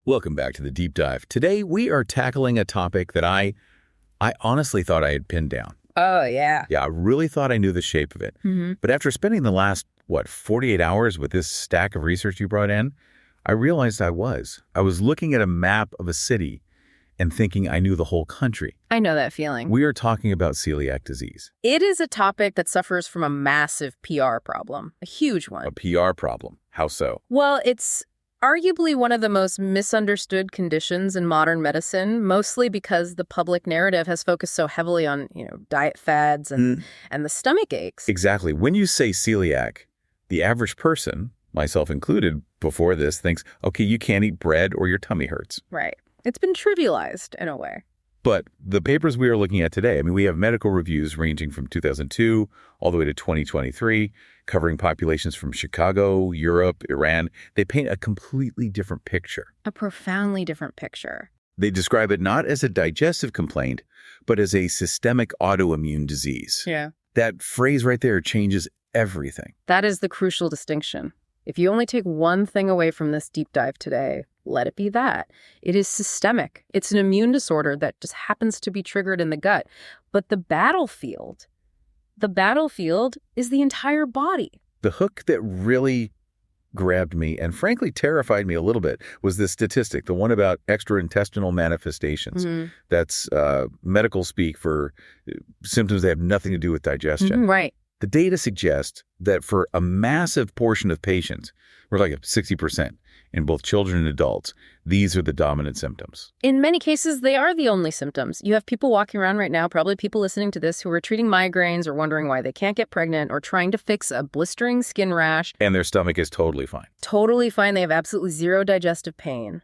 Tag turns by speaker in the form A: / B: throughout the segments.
A: Welcome back to the Deep Dive. Today, we are tackling a topic that I honestly thought I had pinned down.
B: Oh, yeah.
A: Yeah, I really thought I knew the shape of it. But after spending the last, 48 hours with this stack of research you brought in, I realized I was. I was looking at a map of a city and thinking I knew the whole country.
B: I know that feeling.
A: We are talking about celiac disease.
B: It is a topic that suffers from a massive PR problem, a huge one.
A: A PR problem. How so?
B: Well, it's arguably one of the most misunderstood conditions in modern medicine, mostly because the public narrative has focused so heavily on, diet fads and the stomach aches.
A: Exactly. When you say celiac, the average person, myself included, before this thinks, okay, you can't eat bread or your tummy hurts.
B: Right. It's been trivialized in a way.
A: But the papers we are looking at today, we have medical reviews ranging from 2002 all the way to 2023, covering populations from Chicago, Europe, Iran. They paint a completely different picture.
B: A profoundly different picture.
A: They describe it not as a digestive complaint, but as a systemic autoimmune disease.
B: Yeah.
A: That phrase right there changes everything.
B: That is the crucial distinction. If you only take one thing away from this deep dive today, let it be that. It is systemic. It's an immune disorder that just happens to be triggered in the gut. But the battlefield is the entire body.
A: The hook that really grabbed me and frankly terrified me a little bit was this statistic, the one about extraintestinal manifestations. That's medical speak for symptoms that have nothing to do with digestion.
B: Right.
A: The data suggests that for a massive portion of patients, we're like at 60%, in both children and adults, these are the dominant symptoms.
B: In many cases, they are the only symptoms. You have people walking around right now, probably people listening to this, who are treating migraines or wondering why they can't get pregnant or trying to fix a blistering skin rash.
A: And their stomach is totally fine.
B: Totally fine. They have absolutely zero digestive pain.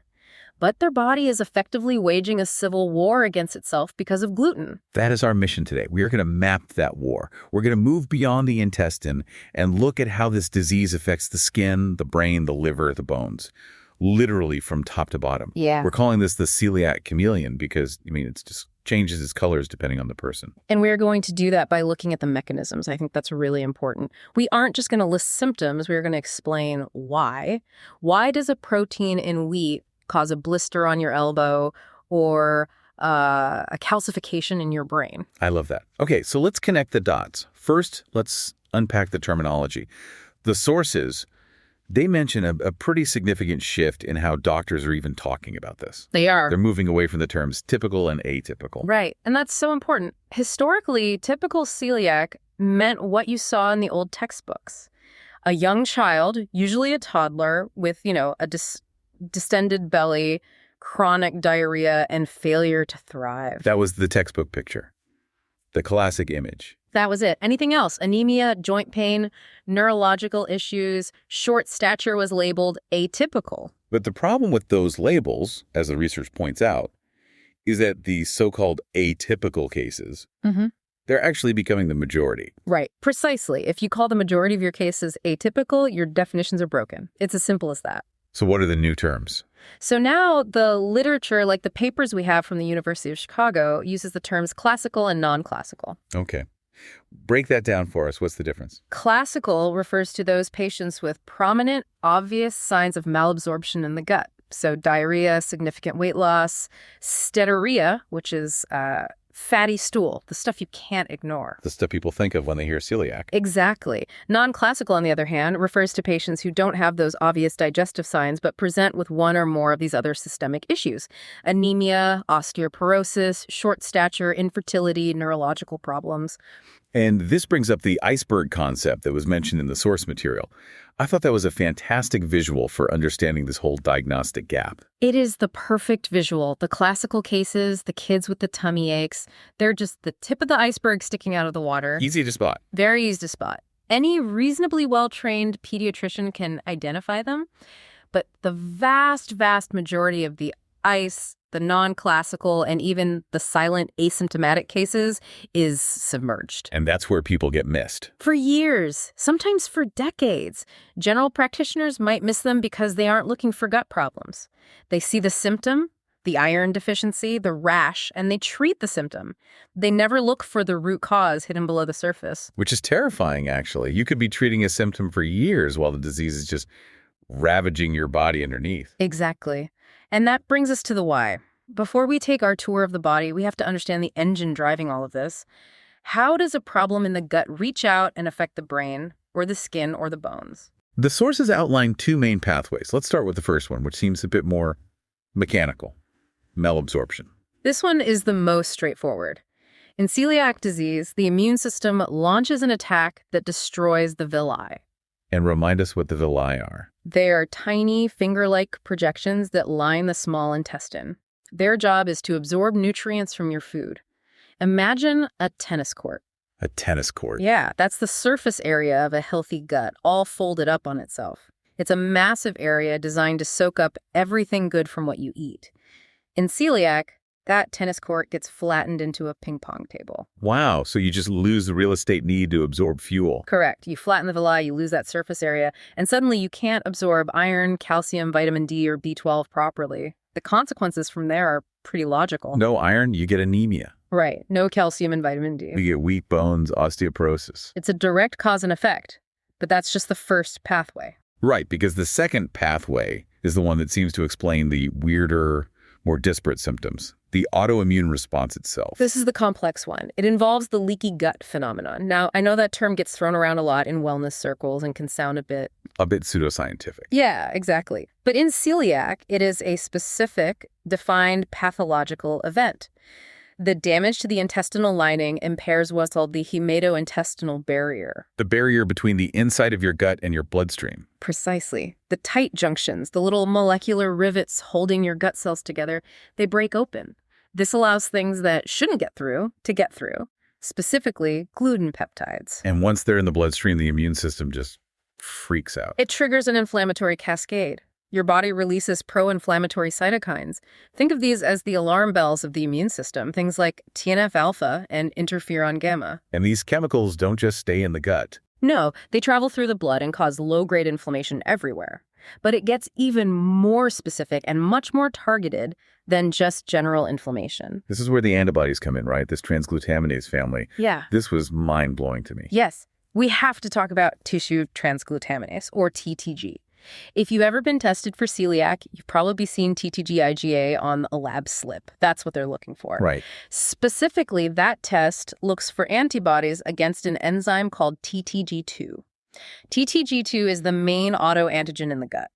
B: But their body is effectively waging a civil war against itself because of gluten.
A: That is our mission today. We are going to map that war. We're going to move beyond the intestine and look at how this disease affects the skin, the brain, the liver, the bones, literally from top to bottom.
B: Yeah.
A: We're calling this the celiac chameleon because, it just changes its colors depending on the person.
B: And we're going to do that by looking at the mechanisms. I think that's really important. We aren't just going to list symptoms. We're going to explain why. Why does a protein in wheat cause a blister on your elbow or a calcification in your brain?
A: I love that. Okay, so let's connect the dots. First, let's unpack the terminology. The sources, they mention a pretty significant shift in how doctors are even talking about this.
B: They are.
A: They're moving away from the terms typical and atypical.
B: Right, and that's so important. Historically, typical celiac meant what you saw in the old textbooks. A young child, usually a toddler, with, a distended belly, chronic diarrhea, and failure to thrive.
A: That was the textbook picture, the classic image.
B: That was it. Anything else? Anemia, joint pain, neurological issues, short stature was labeled atypical.
A: But the problem with those labels, as the research points out, is that the so-called atypical cases, they're actually becoming the majority.
B: Right. Precisely. If you call the majority of your cases atypical, your definitions are broken. It's as simple as that.
A: So what are the new terms?
B: So now the literature, like the papers we have from the University of Chicago, uses the terms classical and non-classical.
A: Okay. Break that down for us. What's the difference?
B: Classical refers to those patients with prominent, obvious signs of malabsorption in the gut. So diarrhea, significant weight loss, steatorrhea, which is fatty stool, the stuff you can't ignore.
A: The stuff people think of when they hear celiac.
B: Exactly. Non-classical, on the other hand, refers to patients who don't have those obvious digestive signs but present with one or more of these other systemic issues: anemia, osteoporosis, short stature, infertility, neurological problems.
A: And this brings up the iceberg concept that was mentioned in the source material. I thought that was a fantastic visual for understanding this whole diagnostic gap.
B: It is the perfect visual. The classical cases, the kids with the tummy aches, they're just the tip of the iceberg sticking out of the water.
A: Easy to spot.
B: Very easy to spot. Any reasonably well-trained pediatrician can identify them, but the vast, vast majority of the ice, the non-classical, and even the silent asymptomatic cases is submerged.
A: And that's where people get missed.
B: For years, sometimes for decades. General practitioners might miss them because they aren't looking for gut problems. They see the symptom, the iron deficiency, the rash, and they treat the symptom. They never look for the root cause hidden below the surface.
A: Which is terrifying, actually. You could be treating a symptom for years while the disease is just ravaging your body underneath.
B: Exactly. And that brings us to the why. Before we take our tour of the body, we have to understand the engine driving all of this. How does a problem in the gut reach out and affect the brain, or the skin, or the bones?
A: The sources outline two main pathways. Let's start with the first one, which seems a bit more mechanical: malabsorption.
B: This one is the most straightforward. In celiac disease, the immune system launches an attack that destroys the villi.
A: And remind us what the villi are.
B: They are tiny, finger-like projections that line the small intestine. Their job is to absorb nutrients from your food. Imagine a tennis court.
A: A tennis court.
B: Yeah, that's the surface area of a healthy gut, all folded up on itself. It's a massive area designed to soak up everything good from what you eat. In celiac, that tennis court gets flattened into a ping pong table.
A: Wow, so you just lose the real estate need to absorb fuel.
B: Correct. You flatten the villi, you lose that surface area, and suddenly you can't absorb iron, calcium, vitamin D, or B12 properly. The consequences from there are pretty logical.
A: No iron, you get anemia.
B: Right. No calcium and vitamin D.
A: You get weak bones, osteoporosis.
B: It's a direct cause and effect, but that's just the first pathway.
A: Right, because the second pathway is the one that seems to explain the weirder, more disparate symptoms, the autoimmune response itself.
B: This is the complex one. It involves the leaky gut phenomenon. Now, I know that term gets thrown around a lot in wellness circles and can sound a bit
A: pseudoscientific.
B: Yeah, exactly. But in celiac, it is a specific, defined pathological event. The damage to the intestinal lining impairs what's called the hematointestinal barrier.
A: The barrier between the inside of your gut and your bloodstream.
B: Precisely. The tight junctions, the little molecular rivets holding your gut cells together, they break open. This allows things that shouldn't get through to get through, specifically gluten peptides.
A: And once they're in the bloodstream, the immune system just freaks out.
B: It triggers an inflammatory cascade. Your body releases pro-inflammatory cytokines. Think of these as the alarm bells of the immune system, things like TNF-alpha and interferon gamma.
A: And these chemicals don't just stay in the gut.
B: No, they travel through the blood and cause low-grade inflammation everywhere. But it gets even more specific and much more targeted than just general inflammation.
A: This is where the antibodies come in, right? This transglutaminase family.
B: Yeah.
A: This was mind-blowing to me.
B: Yes. We have to talk about tissue transglutaminase, or TTG. If you've ever been tested for celiac, you've probably seen TTG-IgA on a lab slip. That's what they're looking for.
A: Right.
B: Specifically, that test looks for antibodies against an enzyme called TTG2. TTG2 is the main autoantigen in the gut.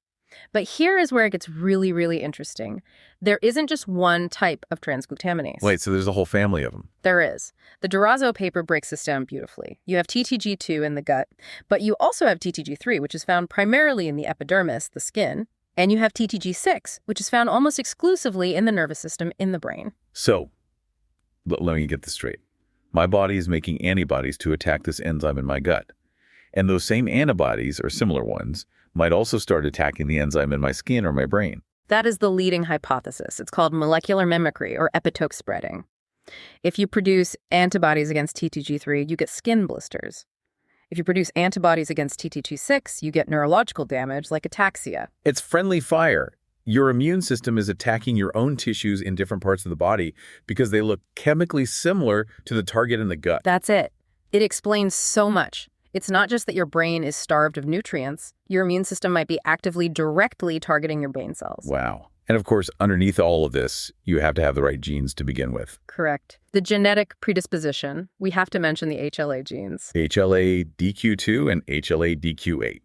B: But here is where it gets really, really interesting. There isn't just one type of transglutaminase.
A: Wait, so there's a whole family of them?
B: There is. The Durazo paper breaks this down beautifully. You have TTG2 in the gut, but you also have TTG3, which is found primarily in the epidermis, the skin, and you have TTG6, which is found almost exclusively in the nervous system in the brain.
A: So, let me get this straight. My body is making antibodies to attack this enzyme in my gut. And those same antibodies, or similar ones, might also start attacking the enzyme in my skin or my brain.
B: That is the leading hypothesis. It's called molecular mimicry, or epitope spreading. If you produce antibodies against TTG3, you get skin blisters. If you produce antibodies against TTG6, you get neurological damage like ataxia.
A: It's friendly fire. Your immune system is attacking your own tissues in different parts of the body because they look chemically similar to the target in the gut.
B: That's it. It explains so much. It's not just that your brain is starved of nutrients. Your immune system might be actively, directly targeting your brain cells.
A: Wow. And of course, underneath all of this, you have to have the right genes to begin with.
B: Correct. The genetic predisposition, we have to mention the HLA genes.
A: HLA-DQ2 and HLA-DQ8.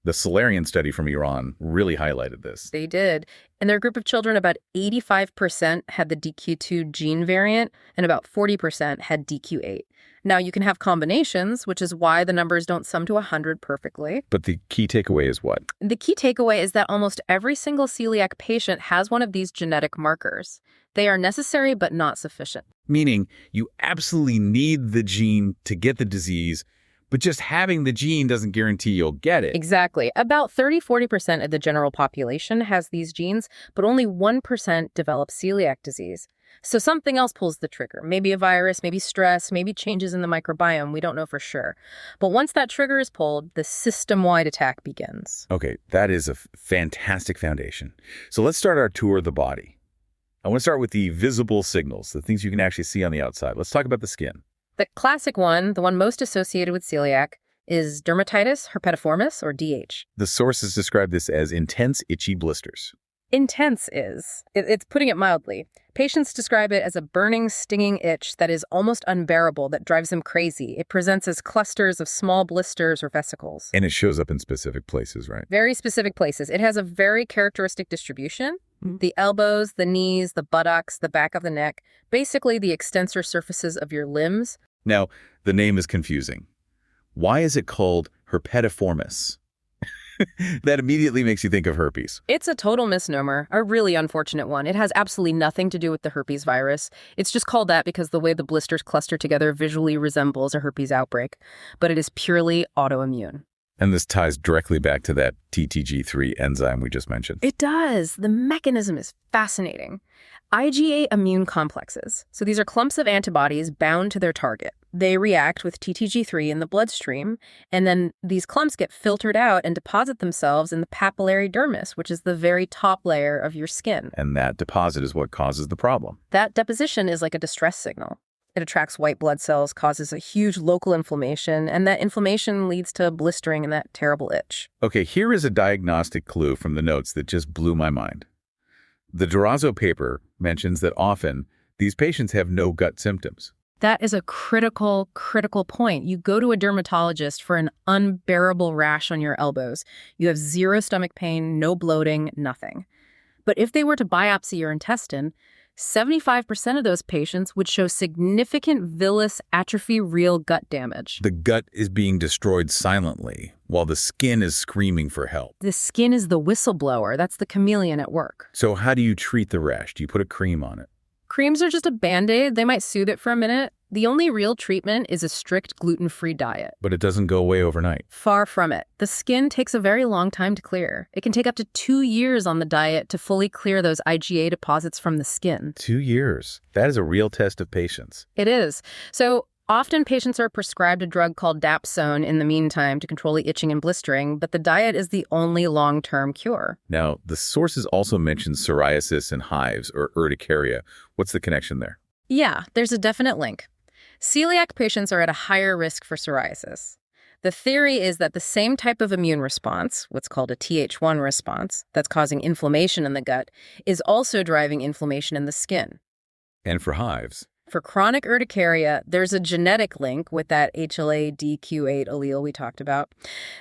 A: The Solarian study from Iran really highlighted this.
B: They did. In their group of children, about 85% had the DQ2 gene variant, and about 40% had DQ8. Now, you can have combinations, which is why the numbers don't sum to 100 perfectly.
A: But the key takeaway is what?
B: The key takeaway is that almost every single celiac patient has one of these genetic markers. They are necessary but not sufficient.
A: Meaning, you absolutely need the gene to get the disease, but just having the gene doesn't guarantee you'll get it.
B: Exactly. About 30-40% of the general population has these genes, but only 1% develop celiac disease. So something else pulls the trigger. Maybe a virus, maybe stress, maybe changes in the microbiome. We don't know for sure. But once that trigger is pulled, the system-wide attack begins.
A: Okay, that is a fantastic foundation. So let's start our tour of the body. I want to start with the visible signals, the things you can actually see on the outside. Let's talk about the skin.
B: The classic one, the one most associated with celiac, is dermatitis herpetiformis, or DH.
A: The sources describe this as intense, itchy blisters.
B: Intense is. It's putting it mildly. Patients describe it as a burning, stinging itch that is almost unbearable, that drives them crazy. It presents as clusters of small blisters or vesicles.
A: And it shows up in specific places, right?
B: Very specific places. It has a very characteristic distribution. The elbows, the knees, the buttocks, the back of the neck, basically the extensor surfaces of your limbs.
A: Now, the name is confusing. Why is it called herpetiformis? That immediately makes you think of herpes.
B: It's a total misnomer, a really unfortunate one. It has absolutely nothing to do with the herpes virus. It's just called that because the way the blisters cluster together visually resembles a herpes outbreak. But it is purely autoimmune.
A: And this ties directly back to that TTG3 enzyme we just mentioned.
B: It does. The mechanism is fascinating. IgA immune complexes. So these are clumps of antibodies bound to their target. They react with TTG3 in the bloodstream, and then these clumps get filtered out and deposit themselves in the papillary dermis, which is the very top layer of your skin.
A: And that deposit is what causes the problem.
B: That deposition is like a distress signal. It attracts white blood cells, causes a huge local inflammation, and that inflammation leads to blistering and that terrible itch.
A: Okay, here is a diagnostic clue from the notes that just blew my mind. The Durazo paper mentions that often these patients have no gut symptoms.
B: That is a critical point. You go to a dermatologist for an unbearable rash on your elbows. You have zero stomach pain, no bloating, nothing. But if they were to biopsy your intestine, 75% of those patients would show significant villus atrophy, real gut damage.
A: The gut is being destroyed silently while the skin is screaming for help.
B: The skin is the whistleblower. That's the chameleon at work.
A: So how do you treat the rash? Do you put a cream on it?
B: Creams are just a Band-Aid. They might soothe it for a minute. The only real treatment is a strict gluten-free diet.
A: But it doesn't go away overnight.
B: Far from it. The skin takes a very long time to clear. It can take up to 2 years on the diet to fully clear those IgA deposits from the skin.
A: 2 years. That is a real test of patience.
B: It is. So often patients are prescribed a drug called dapsone in the meantime to control the itching and blistering, but the diet is the only long-term cure.
A: Now, the sources also mention psoriasis and hives or urticaria. What's the connection there?
B: Yeah, there's a definite link. Celiac patients are at a higher risk for psoriasis. The theory is that the same type of immune response, what's called a Th1 response, that's causing inflammation in the gut, is also driving inflammation in the skin.
A: And for hives?
B: For chronic urticaria, there's a genetic link with that HLA-DQ8 allele we talked about.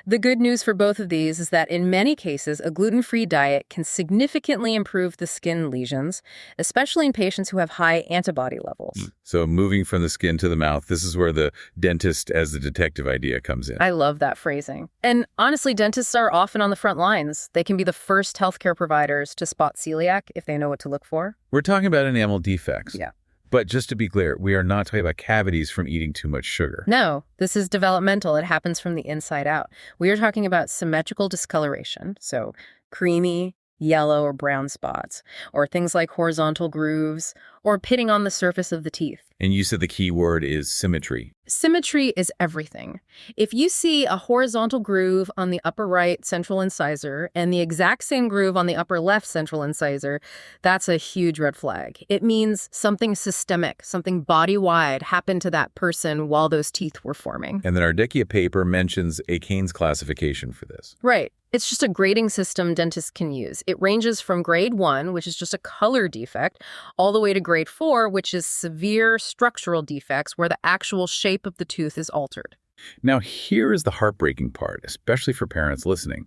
B: The good news for both of these is that in many cases, a gluten-free diet can significantly improve the skin lesions, especially in patients who have high antibody levels.
A: So moving from the skin to the mouth, this is where the dentist as the detective idea comes in.
B: I love that phrasing. And honestly, dentists are often on the front lines. They can be the first healthcare providers to spot celiac if they know what to look for.
A: We're talking about enamel defects.
B: Yeah.
A: But just to be clear, we are not talking about cavities from eating too much sugar.
B: No, this is developmental. It happens from the inside out. We are talking about symmetrical discoloration, so creamy, yellow or brown spots, or things like horizontal grooves, or pitting on the surface of the teeth.
A: And you said the key word is symmetry.
B: Symmetry is everything. If you see a horizontal groove on the upper right central incisor and the exact same groove on the upper left central incisor, that's a huge red flag. It means something systemic, something body-wide happened to that person while those teeth were forming.
A: And then our Ardechia paper mentions a Kane's classification for this.
B: Right. It's just a grading system dentists can use. It ranges from grade 1, which is just a color defect, all the way to grade 4, which is severe structural defects where the actual shape of the tooth is altered.
A: Now, here is the heartbreaking part, especially for parents listening.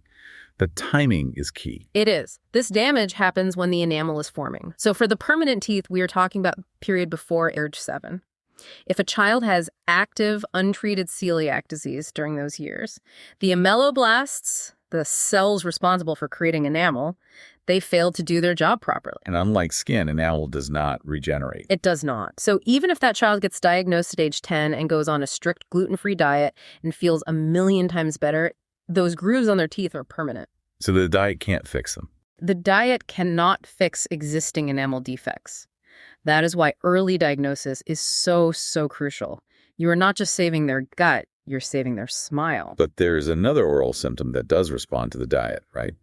A: The timing is key.
B: It is. This damage happens when the enamel is forming. So for the permanent teeth, we are talking about the period before age 7. If a child has active, untreated celiac disease during those years, the ameloblasts, the cells responsible for creating enamel, they failed to do their job properly.
A: And unlike skin, enamel does not regenerate.
B: It does not. So even if that child gets diagnosed at age 10 and goes on a strict gluten-free diet and feels 1,000,000 times better, those grooves on their teeth are permanent.
A: So the diet can't fix them.
B: The diet cannot fix existing enamel defects. That is why early diagnosis is so crucial. You are not just saving their gut, you're saving their smile.
A: But there's another oral symptom that does respond to the diet, right?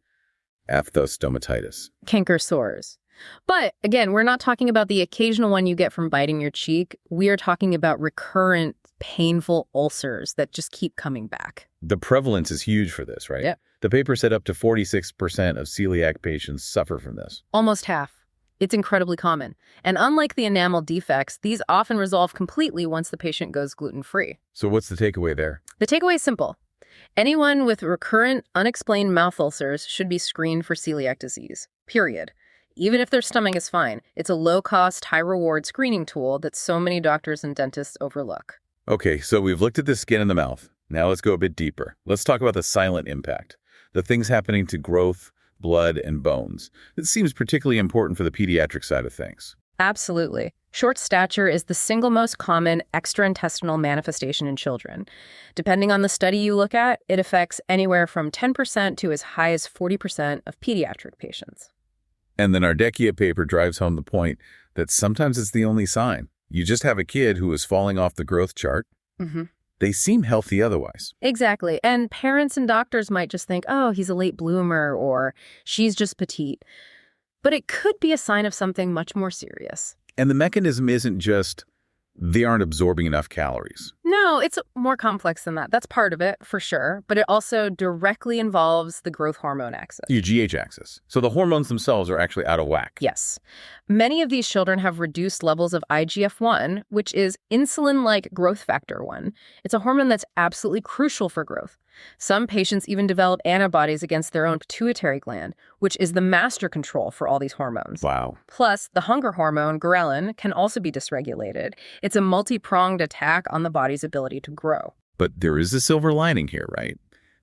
A: Aphthostomatitis.
B: Canker sores. But again, we're not talking about the occasional one you get from biting your cheek. We are talking about recurrent painful ulcers that just keep coming back.
A: The prevalence is huge for this, right?
B: Yeah.
A: The paper said up to 46% of celiac patients suffer from this.
B: Almost half. It's incredibly common. And unlike the enamel defects, these often resolve completely once the patient goes gluten-free.
A: So what's the takeaway there?
B: The takeaway is simple. Anyone with recurrent, unexplained mouth ulcers should be screened for celiac disease, period. Even if their stomach is fine, it's a low-cost, high-reward screening tool that so many doctors and dentists overlook.
A: Okay, so we've looked at the skin and the mouth. Now let's go a bit deeper. Let's talk about the silent impact, the things happening to growth, blood, and bones. It seems particularly important for the pediatric side of things.
B: Absolutely. Short stature is the single most common extraintestinal manifestation in children. Depending on the study you look at, it affects anywhere from 10% to as high as 40% of pediatric patients.
A: And the Nardecchia paper drives home the point that sometimes it's the only sign. You just have a kid who is falling off the growth chart.
B: Mm-hmm.
A: They seem healthy otherwise.
B: Exactly. And parents and doctors might just think, oh, he's a late bloomer or she's just petite. But it could be a sign of something much more serious.
A: And the mechanism isn't just they aren't absorbing enough calories.
B: No, it's more complex than that. That's part of it, for sure. But it also directly involves the growth hormone axis.
A: Your GH axis. So the hormones themselves are actually out of whack.
B: Yes. Many of these children have reduced levels of IGF-1, which is insulin-like growth factor 1. It's a hormone that's absolutely crucial for growth. Some patients even develop antibodies against their own pituitary gland, which is the master control for all these hormones.
A: Wow.
B: Plus, the hunger hormone, ghrelin, can also be dysregulated. It's a multi-pronged attack on the body's ability to grow.
A: But there is a silver lining here, right?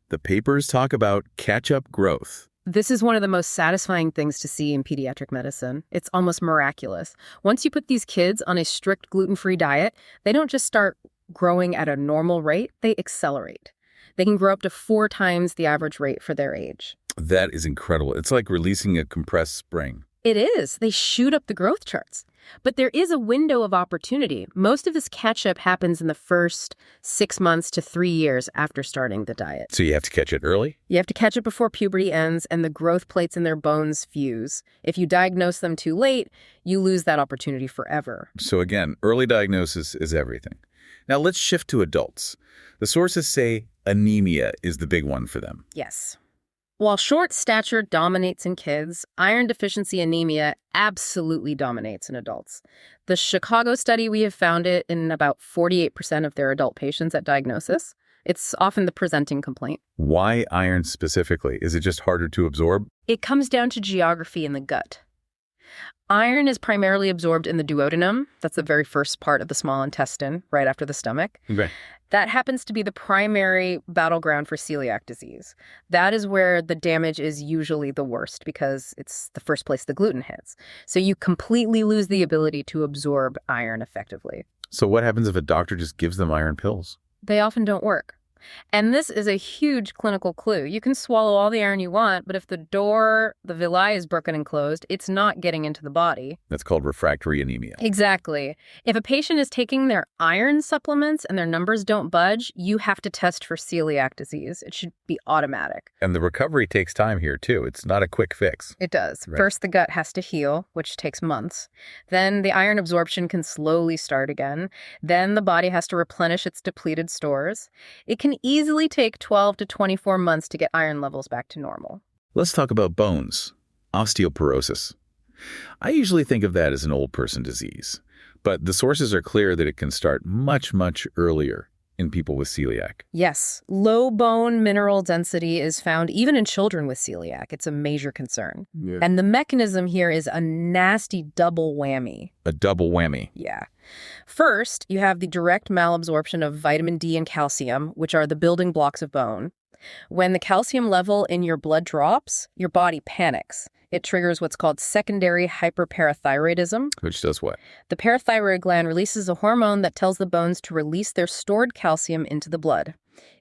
A: The papers talk about catch-up growth.
B: This is one of the most satisfying things to see in pediatric medicine. It's almost miraculous. Once you put these kids on a strict gluten-free diet, they don't just start growing at a normal rate, they accelerate. They can grow up to 4 times the average rate for their age.
A: That is incredible. It's like releasing a compressed spring.
B: It is. They shoot up the growth charts. But there is a window of opportunity. Most of this catch-up happens in the first 6 months to 3 years after starting the diet.
A: So you have to catch it early?
B: You have to catch it before puberty ends and the growth plates in their bones fuse. If you diagnose them too late, you lose that opportunity forever.
A: So again, early diagnosis is everything. Now let's shift to adults. The sources say anemia is the big one for them.
B: Yes. While short stature dominates in kids, iron-deficiency anemia absolutely dominates in adults. The Chicago study, we have found it in about 48% of their adult patients at diagnosis. It's often the presenting complaint.
A: Why iron specifically? Is it just harder to absorb?
B: It comes down to geography in the gut. Iron is primarily absorbed in the duodenum. That's the very first part of the small intestine, right after the stomach.
A: Okay.
B: That happens to be the primary battleground for celiac disease. That is where the damage is usually the worst because it's the first place the gluten hits. So you completely lose the ability to absorb iron effectively.
A: So what happens if a doctor just gives them iron pills?
B: They often don't work. And this is a huge clinical clue. You can swallow all the iron you want, but if the door, the villi is broken and closed, it's not getting into the body.
A: That's called refractory anemia.
B: Exactly. If a patient is taking their iron supplements and their numbers don't budge, you have to test for celiac disease. It should be automatic.
A: And the recovery takes time here, too. It's not a quick fix.
B: It does.
A: Right.
B: First, the gut has to heal, which takes months. Then the iron absorption can slowly start again. Then the body has to replenish its depleted stores. It can easily take 12 to 24 months to get iron levels back to normal.
A: Let's talk about bones. Osteoporosis. I usually think of that as an old person disease, but the sources are clear that it can start much, much earlier in people with celiac.
B: Yes, low bone mineral density is found even in children with celiac. It's a major concern.
A: Yeah.
B: And the mechanism here is a nasty double whammy.
A: A double whammy.
B: Yeah. First, you have the direct malabsorption of vitamin D and calcium, which are the building blocks of bone. When the calcium level in your blood drops, your body panics. It triggers what's called secondary hyperparathyroidism.
A: Which does what?
B: The parathyroid gland releases a hormone that tells the bones to release their stored calcium into the blood.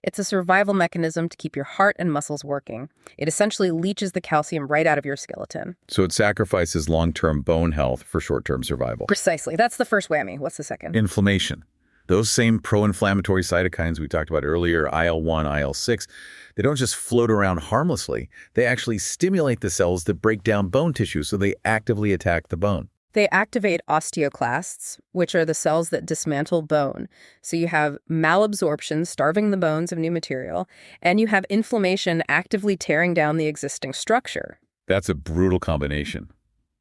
B: It's a survival mechanism to keep your heart and muscles working. It essentially leaches the calcium right out of your skeleton.
A: So it sacrifices long-term bone health for short-term survival.
B: Precisely. That's the first whammy. What's the second?
A: Inflammation. Those same pro-inflammatory cytokines we talked about earlier, IL-1, IL-6, they don't just float around harmlessly. They actually stimulate the cells that break down bone tissue, so they actively attack the bone.
B: They activate osteoclasts, which are the cells that dismantle bone. So you have malabsorption, starving the bones of new material, and you have inflammation actively tearing down the existing structure.
A: That's a brutal combination.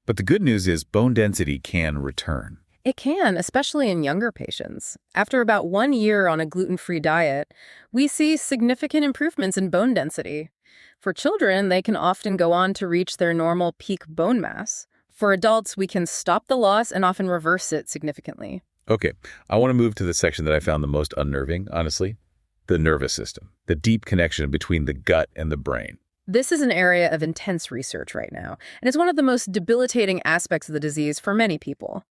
A: But the good news is bone density can return.
B: It can, especially in younger patients. After about 1 year on a gluten-free diet, we see significant improvements in bone density. For children, they can often go on to reach their normal peak bone mass. For adults, we can stop the loss and often reverse it significantly.
A: Okay, I want to move to the section that I found the most unnerving, honestly. The nervous system, the deep connection between the gut and the brain.
B: This is an area of intense research right now, and it's one of the most debilitating aspects of the disease for many people.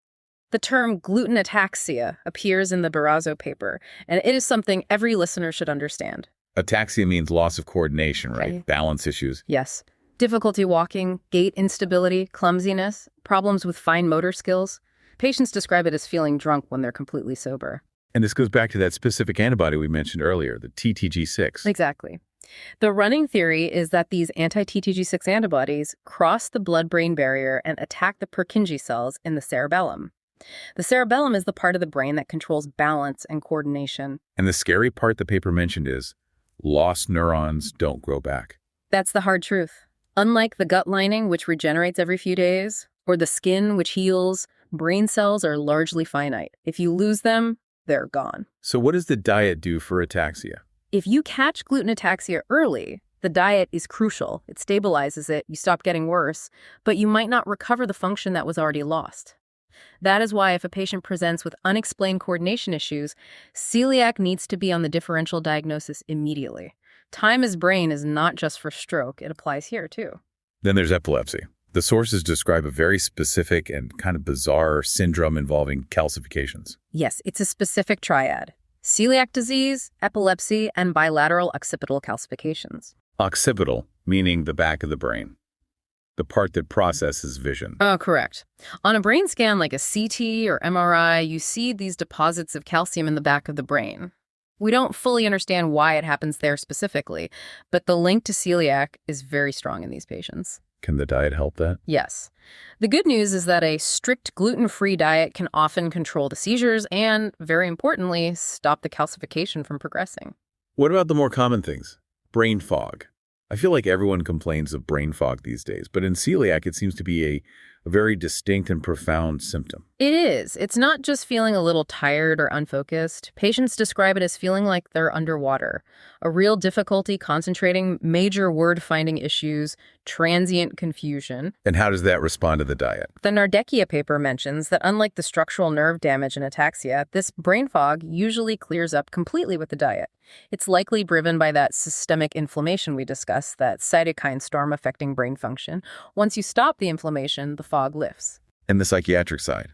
B: The term gluten ataxia appears in the Barrazo paper, and it is something every listener should understand.
A: Ataxia means loss of coordination, right?
B: Okay.
A: Balance issues.
B: Yes. Difficulty walking, gait instability, clumsiness, problems with fine motor skills. Patients describe it as feeling drunk when they're completely sober.
A: And this goes back to that specific antibody we mentioned earlier, the TTG6.
B: Exactly. The running theory is that these anti-TTG6 antibodies cross the blood-brain barrier and attack the Purkinje cells in the cerebellum. The cerebellum is the part of the brain that controls balance and coordination.
A: And the scary part the paper mentioned is lost neurons don't grow back.
B: That's the hard truth. Unlike the gut lining, which regenerates every few days, or the skin, which heals, brain cells are largely finite. If you lose them, they're gone.
A: So what does the diet do for ataxia?
B: If you catch gluten ataxia early, the diet is crucial. It stabilizes it, you stop getting worse, but you might not recover the function that was already lost. That is why if a patient presents with unexplained coordination issues, celiac needs to be on the differential diagnosis immediately. Time as brain is not just for stroke, it applies here too.
A: Then there's epilepsy. The sources describe a very specific and kind of bizarre syndrome involving calcifications.
B: Yes, it's a specific triad. Celiac disease, epilepsy, and bilateral occipital calcifications.
A: Occipital, meaning the back of the brain, the part that processes vision.
B: Oh, correct. On a brain scan like a CT or MRI, you see these deposits of calcium in the back of the brain. We don't fully understand why it happens there specifically, but the link to celiac is very strong in these patients.
A: Can the diet help that?
B: Yes. The good news is that a strict gluten-free diet can often control the seizures and, very importantly, stop the calcification from progressing.
A: What about the more common things? Brain fog. I feel like everyone complains of brain fog these days, but in celiac it seems to be a very distinct and profound symptom.
B: It is. It's not just feeling a little tired or unfocused. Patients describe it as feeling like they're underwater. A real difficulty concentrating, major word-finding issues, transient confusion.
A: And how does that respond to the diet?
B: The Nardecchia paper mentions that unlike the structural nerve damage in ataxia, this brain fog usually clears up completely with the diet. It's likely driven by that systemic inflammation we discussed, that cytokine storm affecting brain function. Once you stop the inflammation, the fog lifts.
A: And the psychiatric side,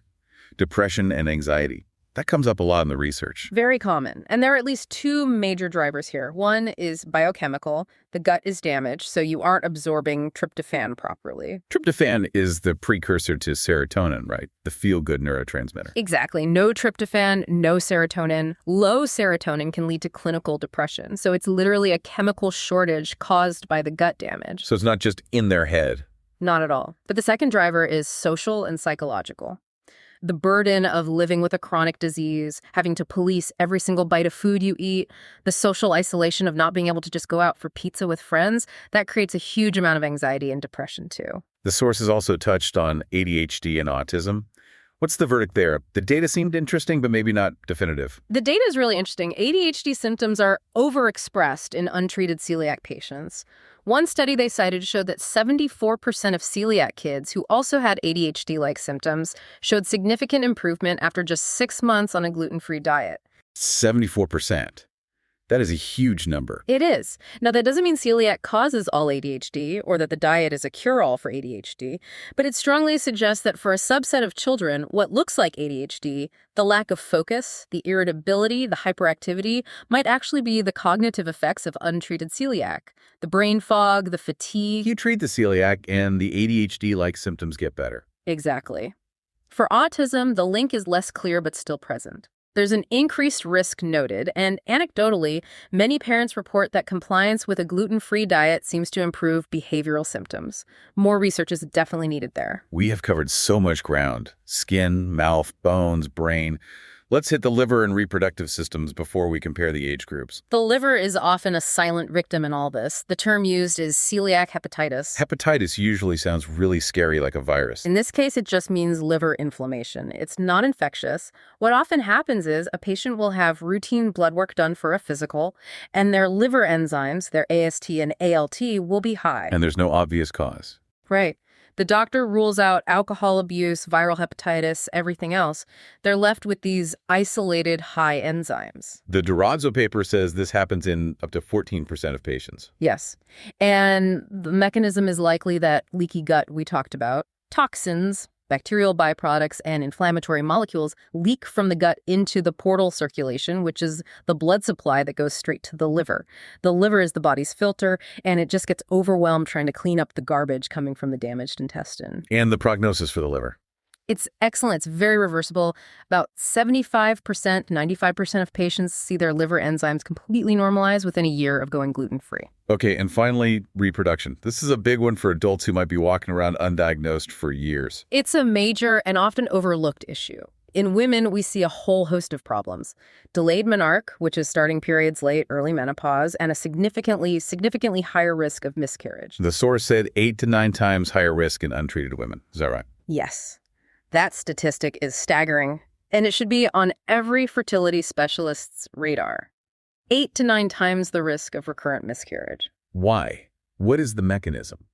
A: depression and anxiety. That comes up a lot in the research.
B: Very common. And there are at least two major drivers here. One is biochemical. The gut is damaged, so you aren't absorbing tryptophan properly.
A: Tryptophan is the precursor to serotonin, right? The feel-good neurotransmitter.
B: Exactly. No tryptophan, no serotonin. Low serotonin can lead to clinical depression. So it's literally a chemical shortage caused by the gut damage.
A: So it's not just in their head.
B: Not at all. But the second driver is social and psychological. The burden of living with a chronic disease, having to police every single bite of food you eat, the social isolation of not being able to just go out for pizza with friends, that creates a huge amount of anxiety and depression too.
A: The sources also touched on ADHD and autism. What's the verdict there? The data seemed interesting, but maybe not definitive.
B: The data is really interesting. ADHD symptoms are overexpressed in untreated celiac patients. One study they cited showed that 74% of celiac kids who also had ADHD-like symptoms showed significant improvement after just 6 months on a gluten-free diet.
A: 74%. That is a huge number.
B: It is. Now, that doesn't mean celiac causes all ADHD or that the diet is a cure-all for ADHD, but it strongly suggests that for a subset of children, what looks like ADHD, the lack of focus, the irritability, the hyperactivity, might actually be the cognitive effects of untreated celiac. The brain fog, the fatigue.
A: You treat the celiac and the ADHD-like symptoms get better.
B: Exactly. For autism, the link is less clear but still present. There's an increased risk noted, and anecdotally, many parents report that compliance with a gluten-free diet seems to improve behavioral symptoms. More research is definitely needed there.
A: We have covered so much ground: skin, mouth, bones, brain. Let's hit the liver and reproductive systems before we compare the age groups.
B: The liver is often a silent victim in all this. The term used is celiac hepatitis.
A: Hepatitis usually sounds really scary, like a virus.
B: In this case, it just means liver inflammation. It's not infectious. What often happens is a patient will have routine blood work done for a physical, and their liver enzymes, their AST and ALT, will be high.
A: And there's no obvious cause.
B: Right. The doctor rules out alcohol abuse, viral hepatitis, everything else. They're left with these isolated high enzymes.
A: The Durazzo paper says this happens in up to 14% of patients.
B: Yes. And the mechanism is likely that leaky gut we talked about. Toxins, bacterial byproducts, and inflammatory molecules leak from the gut into the portal circulation, which is the blood supply that goes straight to the liver. The liver is the body's filter, and it just gets overwhelmed trying to clean up the garbage coming from the damaged intestine.
A: And the prognosis for the liver?
B: It's excellent. It's very reversible. About 75%, 95% of patients see their liver enzymes completely normalize within a year of going gluten-free.
A: Okay, and finally, reproduction. This is a big one for adults who might be walking around undiagnosed for years.
B: It's a major and often overlooked issue. In women, we see a whole host of problems. Delayed menarche, which is starting periods late, early menopause, and a significantly higher risk of miscarriage.
A: The source said 8 to 9 times higher risk in untreated women. Is that right?
B: Yes. That statistic is staggering, and it should be on every fertility specialist's radar. 8 to 9 times the risk of recurrent miscarriage.
A: Why? What is the mechanism?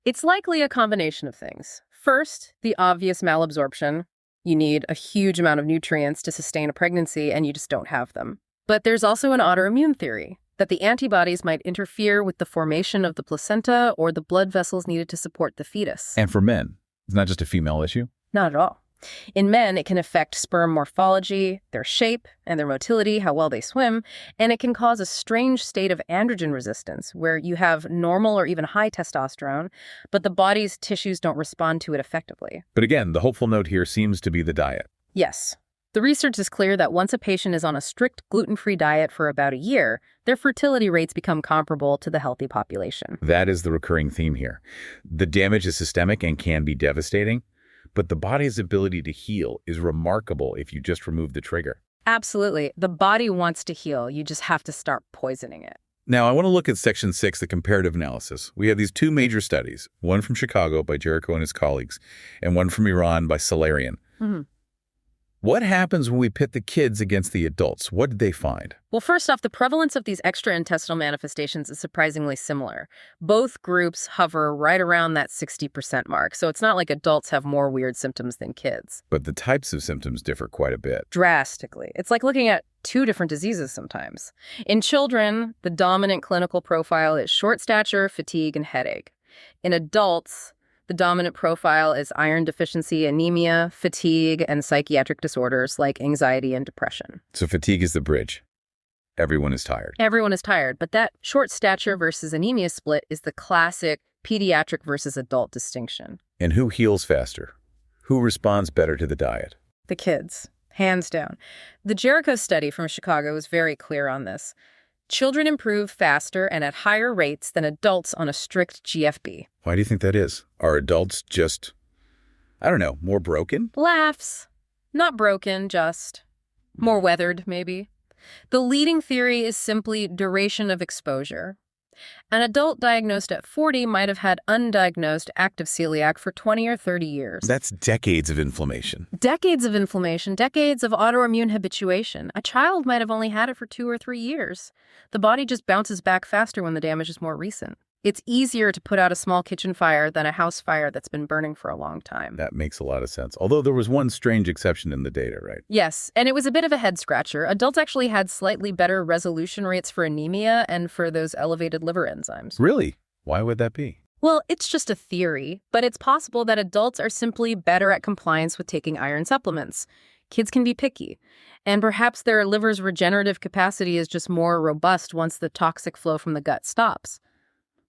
B: It's likely a combination of things. First, the obvious malabsorption. You need a huge amount of nutrients to sustain a pregnancy, and you just don't have them. But there's also an autoimmune theory that the antibodies might interfere with the formation of the placenta or the blood vessels needed to support the fetus.
A: And for men, it's not just a female issue?
B: Not at all. In men, it can affect sperm morphology, their shape, and their motility, how well they swim, and it can cause a strange state of androgen resistance, where you have normal or even high testosterone, but the body's tissues don't respond to it effectively.
A: But again, the hopeful note here seems to be the diet.
B: Yes. The research is clear that once a patient is on a strict gluten-free diet for about a year, their fertility rates become comparable to the healthy population.
A: That is the recurring theme here. The damage is systemic and can be devastating, but the body's ability to heal is remarkable if you just remove the trigger.
B: Absolutely. The body wants to heal. You just have to start poisoning it.
A: Now, I want to look at Section 6, the comparative analysis. We have these 2 major studies, one from Chicago by Jericho and his colleagues, and one from Iran by Salarian.
B: Mm-hmm.
A: What happens when we pit the kids against the adults? What did they find?
B: Well, first off, the prevalence of these extraintestinal manifestations is surprisingly similar. Both groups hover right around that 60% mark, so it's not like adults have more weird symptoms than kids.
A: But the types of symptoms differ quite a bit.
B: Drastically. It's like looking at 2 different diseases sometimes. In children, the dominant clinical profile is short stature, fatigue, and headache. In adults, the dominant profile is iron deficiency, anemia, fatigue, and psychiatric disorders like anxiety and depression.
A: So fatigue is the bridge. Everyone is tired.
B: Everyone is tired, but that short stature versus anemia split is the classic pediatric versus adult distinction.
A: And who heals faster? Who responds better to the diet?
B: The kids, hands down. The Jericho study from Chicago was very clear on this. Children improve faster and at higher rates than adults on a strict GFB.
A: Why do you think that is? Are adults just, I don't know, more broken?
B: Laughs. Not broken, just more weathered, maybe. The leading theory is simply duration of exposure. An adult diagnosed at 40 might have had undiagnosed active celiac for 20 or 30 years.
A: That's decades of inflammation.
B: Decades of inflammation, decades of autoimmune habituation. A child might have only had it for 2 or 3 years. The body just bounces back faster when the damage is more recent. It's easier to put out a small kitchen fire than a house fire that's been burning for a long time.
A: That makes a lot of sense. Although there was one strange exception in the data, right?
B: Yes, and it was a bit of a head-scratcher. Adults actually had slightly better resolution rates for anemia and for those elevated liver enzymes.
A: Really? Why would that be?
B: Well, it's just a theory, but it's possible that adults are simply better at compliance with taking iron supplements. Kids can be picky, and perhaps their liver's regenerative capacity is just more robust once the toxic flow from the gut stops.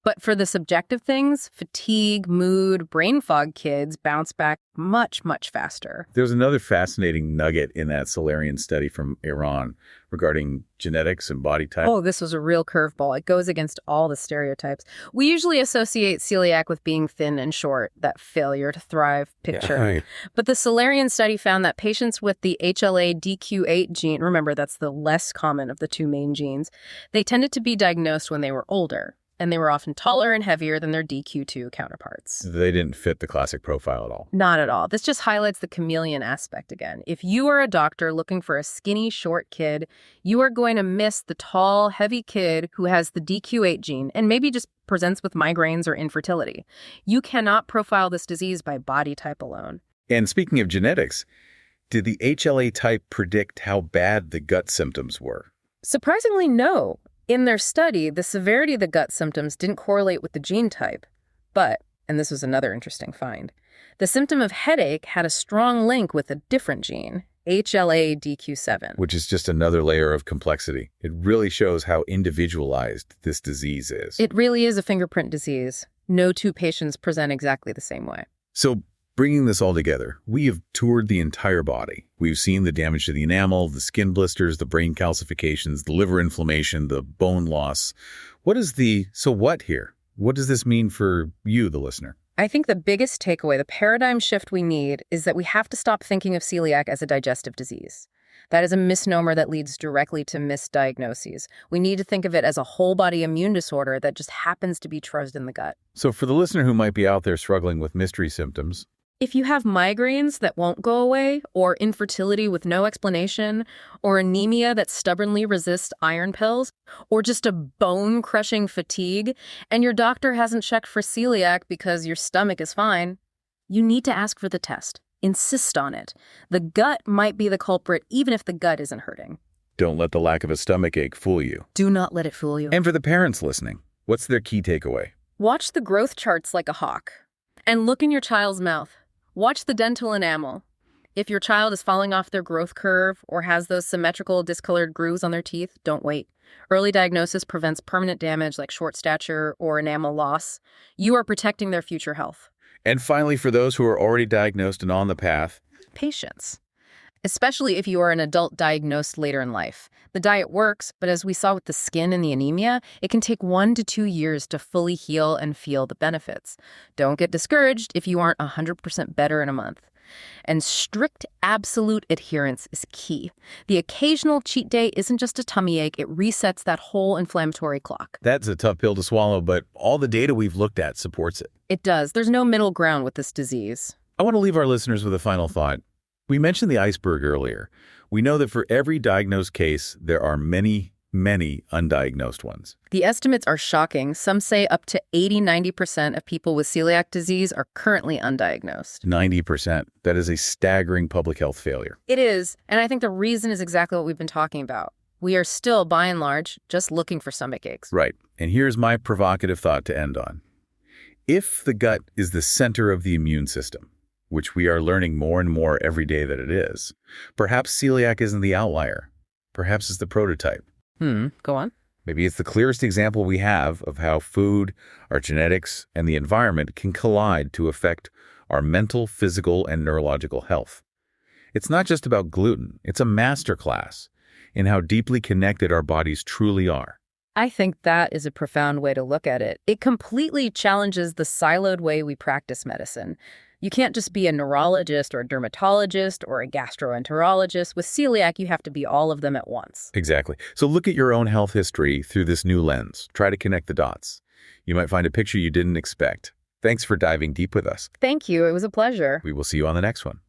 B: But for the subjective things, fatigue, mood, brain fog, kids bounce back much, much faster.
A: There's another fascinating nugget in that Solarian study from Iran regarding genetics and body type.
B: Oh, this was a real curveball. It goes against all the stereotypes. We usually associate celiac with being thin and short, that failure to thrive picture.
A: Yeah, right.
B: But the Solarian study found that patients with the HLA-DQ8 gene, remember that's the less common of the two main genes, they tended to be diagnosed when they were older. And they were often taller and heavier than their DQ2 counterparts.
A: They didn't fit the classic profile at all.
B: Not at all. This just highlights the chameleon aspect again. If you are a doctor looking for a skinny, short kid, you are going to miss the tall, heavy kid who has the DQ8 gene and maybe just presents with migraines or infertility. You cannot profile this disease by body type alone.
A: And speaking of genetics, did the HLA type predict how bad the gut symptoms were?
B: Surprisingly, no. In their study, the severity of the gut symptoms didn't correlate with the gene type. But, and this was another interesting find, the symptom of headache had a strong link with a different gene, HLA-DQ7.
A: Which is just another layer of complexity. It really shows how individualized this disease is.
B: It really is a fingerprint disease. No two patients present exactly the same way.
A: So, bringing this all together, we have toured the entire body. We've seen the damage to the enamel, the skin blisters, the brain calcifications, the liver inflammation, the bone loss. So what here? What does this mean for you, the listener?
B: I think the biggest takeaway, the paradigm shift we need, is that we have to stop thinking of celiac as a digestive disease. That is a misnomer that leads directly to misdiagnoses. We need to think of it as a whole-body immune disorder that just happens to be trudged in the gut.
A: So for the listener who might be out there struggling with mystery symptoms,
B: if you have migraines that won't go away, or infertility with no explanation, or anemia that stubbornly resists iron pills, or just a bone-crushing fatigue, and your doctor hasn't checked for celiac because your stomach is fine, you need to ask for the test. Insist on it. The gut might be the culprit even if the gut isn't hurting.
A: don't let the lack of a stomachache fool you.
B: Do not let it fool you.
A: And for the parents listening, what's their key takeaway?
B: Watch the growth charts like a hawk. And look in your child's mouth. Watch the dental enamel. If your child is falling off their growth curve or has those symmetrical discolored grooves on their teeth, don't wait. Early diagnosis prevents permanent damage like short stature or enamel loss. You are protecting their future health.
A: And finally, for those who are already diagnosed and on the path,
B: patience. Especially if you are an adult diagnosed later in life. The diet works, but as we saw with the skin and the anemia, it can take 1 to 2 years to fully heal and feel the benefits. Don't get discouraged if you aren't 100% better in a month. And strict, absolute adherence is key. The occasional cheat day isn't just a tummy ache, it resets that whole inflammatory clock.
A: That's a tough pill to swallow, but all the data we've looked at supports it.
B: It does. There's no middle ground with this disease.
A: I want to leave our listeners with a final thought. We mentioned the iceberg earlier. We know that for every diagnosed case, there are many, many undiagnosed ones.
B: The estimates are shocking. Some say up to 80-90% of people with celiac disease are currently undiagnosed.
A: 90%. That is a staggering public health failure.
B: It is, and I think the reason is exactly what we've been talking about. We are still, by and large, just looking for stomach aches.
A: Right. And here's my provocative thought to end on. If the gut is the center of the immune system, which we are learning more and more every day that it is, perhaps celiac isn't the outlier. Perhaps it's the prototype.
B: Go on.
A: Maybe it's the clearest example we have of how food, our genetics, and the environment can collide to affect our mental, physical, and neurological health. It's not just about gluten. It's a masterclass in how deeply connected our bodies truly are.
B: I think that is a profound way to look at it. It completely challenges the siloed way we practice medicine. You can't just be a neurologist or a dermatologist or a gastroenterologist. With celiac, you have to be all of them at once.
A: Exactly. So look at your own health history through this new lens. Try to connect the dots. You might find a picture you didn't expect. Thanks for diving deep with us.
B: Thank you. It was a pleasure.
A: We will see you on the next one.